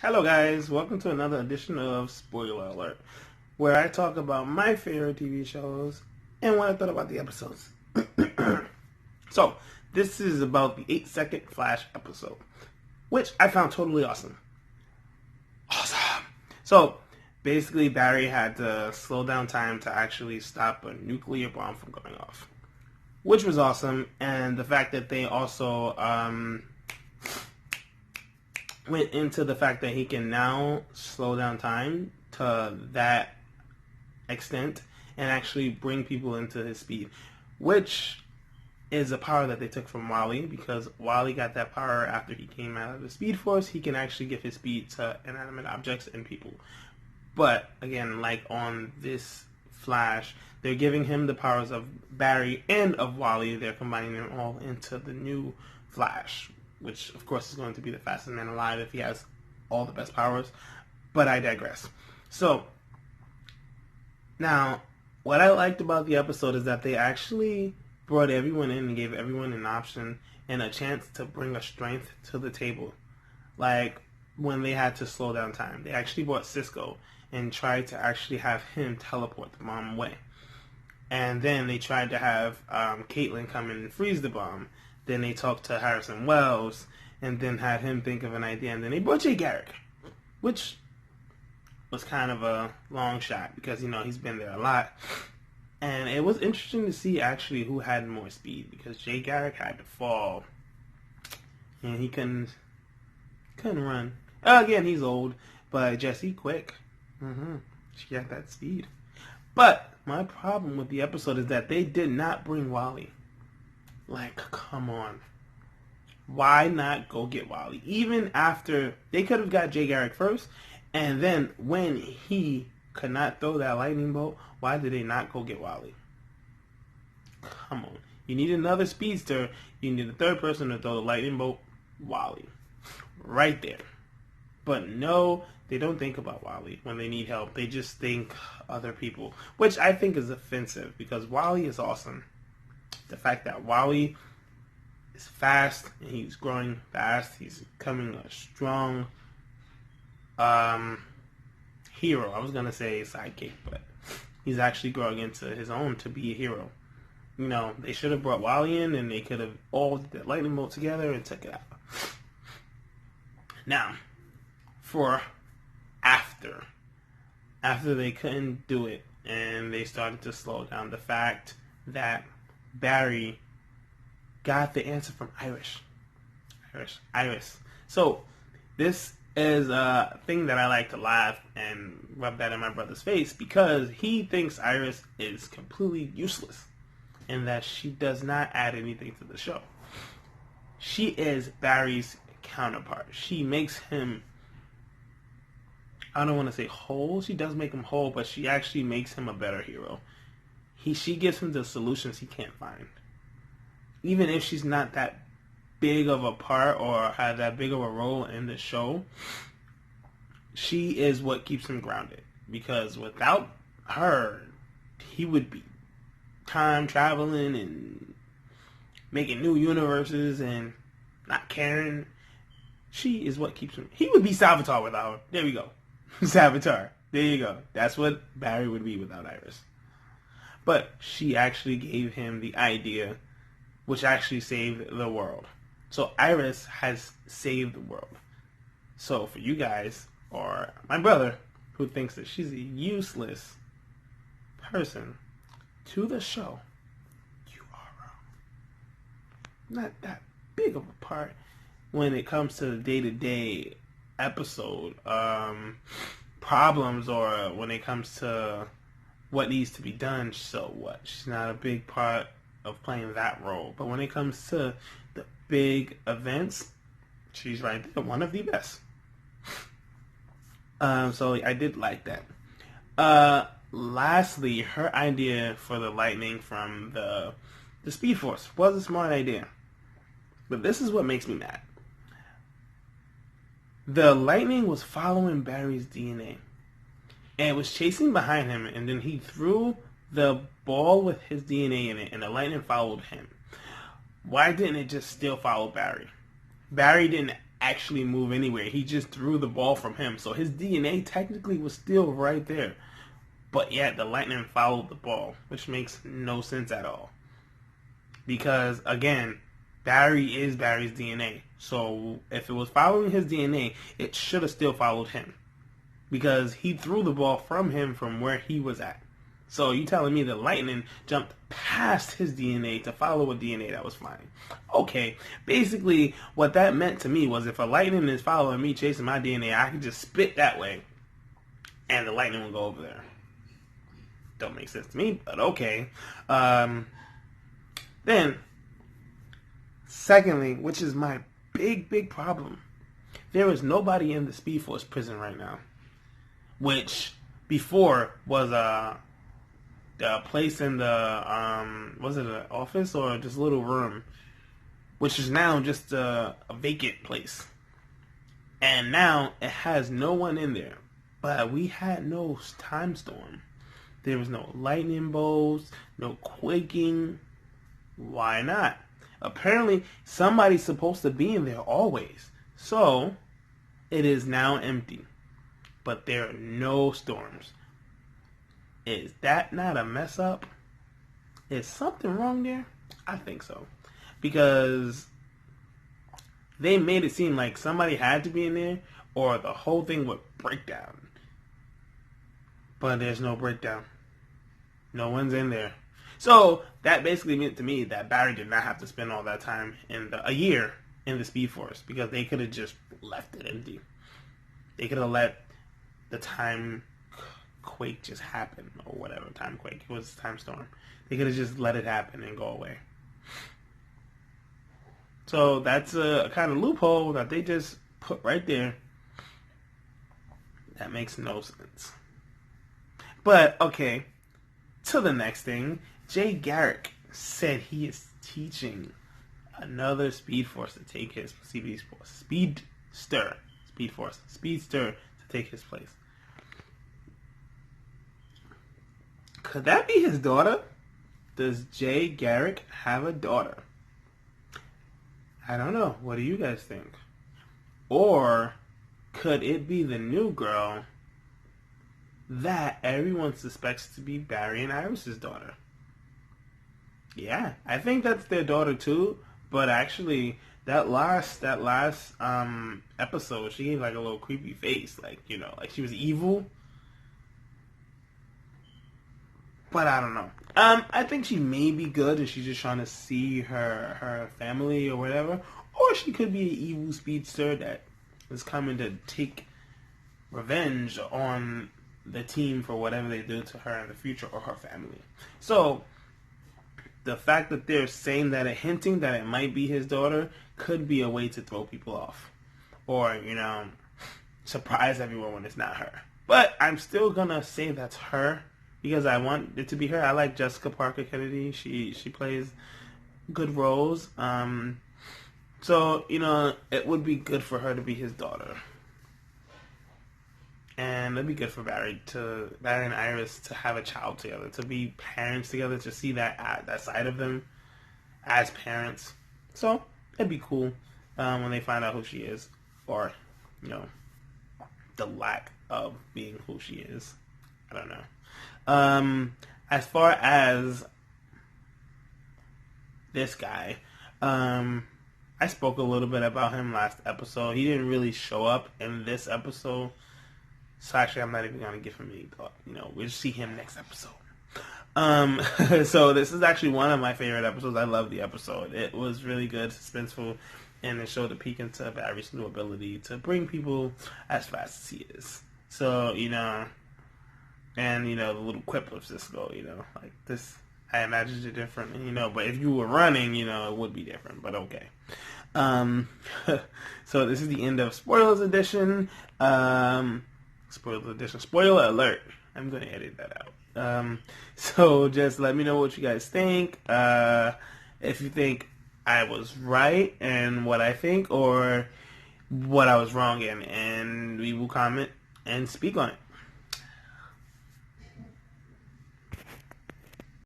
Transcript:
Hello guys, welcome to another edition of Spoiler Alert, where I talk about my favorite TV shows and what I thought about the episodes. So, this is about the 8-second Flash episode, which I found totally awesome. Awesome! So, basically Barry had to slow down time to actually stop a nuclear bomb from going off, which was awesome, and the fact that they also went into the fact that he can now slow down time to that extent and actually bring people into his speed, which is a power that they took from Wally, because Wally got that power after he came out of the Speed Force. He can actually give his speed to inanimate objects and people. But again, like on this Flash, they're giving him the powers of Barry and of Wally. They're combining them all into the new Flash, which of course is going to be the fastest man alive if he has all the best powers. But I digress. So, now, what I liked about the episode is that they actually brought everyone in and gave everyone an option and a chance to bring a strength to the table. Like, when they had to slow down time, they actually brought Cisco and tried to actually have him teleport the bomb away. And then they tried to have Caitlin come in and freeze the bomb. Then they talked to Harrison Wells and then had him think of an idea. And then they brought Jay Garrick, which was kind of a long shot because, you know, he's been there a lot. And it was interesting to see actually who had more speed, because Jay Garrick had to fall and he couldn't run. Again, he's old, but Jessie quick. She had that speed. But my problem with the episode is that they did not bring Wally. Like, come on. Why not go get Wally? Even after, they could have got Jay Garrick first, and then when he could not throw that lightning bolt, why did they not go get Wally? Come on. You need another speedster. You need a third person to throw the lightning bolt. Wally. Right there. But no, they don't think about Wally when they need help. They just think other people, which I think is offensive, because Wally is awesome. The fact that Wally is fast and he's growing fast, he's becoming a strong hero. I was gonna say sidekick, but he's actually growing into his own to be a hero. You know, they should have brought Wally in and they could have all did that lightning bolt together and took it out. Now, for after they couldn't do it and they started to slow down, the fact that Barry got the answer from Iris. So this is a thing that I like to laugh and rub that in my brother's face, because he thinks Iris is completely useless and that she does not add anything to the show. She is Barry's counterpart. She makes him, I don't want to say whole. She does make him whole, but she actually makes him a better hero. She gives him the solutions he can't find. Even if she's not that big of a part or had that big of a role in the show, she is what keeps him grounded. Because without her, he would be time traveling and making new universes and not caring. She is what keeps him. He would be Savitar without her. There we go. Savitar. There you go. That's what Barry would be without Iris. But she actually gave him the idea, which actually saved the world. So Iris has saved the world. So for you guys, or my brother, who thinks that she's a useless person to the show, you are wrong. Not that big of a part when it comes to the day-to-day episode problems, or when it comes to what needs to be done. So what? She's not a big part of playing that role. But when it comes to the big events, she's right there, one of the best. So I did like that. Lastly, her idea for the lightning from the Speed Force was a smart idea. But this is what makes me mad. The lightning was following Barry's DNA. And it was chasing behind him, and then he threw the ball with his DNA in it, and the lightning followed him. Why didn't it just still follow Barry? Barry didn't actually move anywhere. He just threw the ball from him. So his DNA technically was still right there. But yet the Lightning followed the ball, which makes no sense at all. Because, again, Barry is Barry's DNA. So if it was following his DNA, it should have still followed him. Because he threw the ball from him from where he was at. So you telling me the Lightning jumped past his DNA to follow a DNA that was flying. Okay, basically what that meant to me was if a Lightning is following me, chasing my DNA, I can just spit that way and the Lightning will go over there. Don't make sense to me, but okay. Then, secondly, which is my big problem, there is nobody in the Speed Force prison right now. Which before was a place in the was it an office or just a little room, which is now just a vacant place, and now it has no one in there. But we had no time storm. There was no lightning bolts, no quaking. Why not? Apparently somebody's supposed to be in there always, so it is now empty. But there are no storms. Is that not a mess up? Is something wrong there? I think so. Because they made it seem like somebody had to be in there or the whole thing would break down. But there's no breakdown. No one's in there. So that basically meant to me that Barry did not have to spend all that time a year in the Speed Force, because they could have just left it empty. They could have let the time quake just happen, or whatever. Time quake. It was time storm. They could have just let it happen and go away. So that's a kind of loophole that they just put right there. That makes no sense. But okay, to the next thing. Jay Garrick said he is teaching another Speed Force to take his Speedster to take his place. Could that be his daughter? Does Jay Garrick have a daughter? I don't know. What do you guys think? Or could it be the new girl that everyone suspects to be Barry and Iris's daughter? Yeah, I think that's their daughter too. But actually, that last episode, she gave like a little creepy face, like like she was evil. But I don't know. I think she may be good, and she's just trying to see her family or whatever. Or she could be an evil speedster that is coming to take revenge on the team for whatever they did to her in the future or her family. So the fact that they're saying that, hinting that it might be his daughter, could be a way to throw people off, or surprise everyone when it's not her. But I'm still gonna say that's her because I want it to be her. I like Jessica Parker Kennedy. She plays good roles. So it would be good for her to be his daughter. And it'd be good for Barry and Iris to have a child together, to be parents together, to see that side of them as parents. So it'd be cool when they find out who she is, or the lack of being who she is. I don't know. As far as this guy, I spoke a little bit about him last episode. He didn't really show up in this episode. So actually, I'm not even going to give him any thought. We'll see him next episode. So this is actually one of my favorite episodes. I love the episode. It was really good, suspenseful, and it showed a peek into Barry's new ability to bring people as fast as he is. So, and, the little quip of Cisco, like this, I imagined it different, but if you were running, it would be different, but okay. So this is the end of Spoilers Edition. Spoiler alert. I'm going to edit that out. So just let me know what you guys think. If you think I was right in what I think or what I was wrong in, and we will comment and speak on it.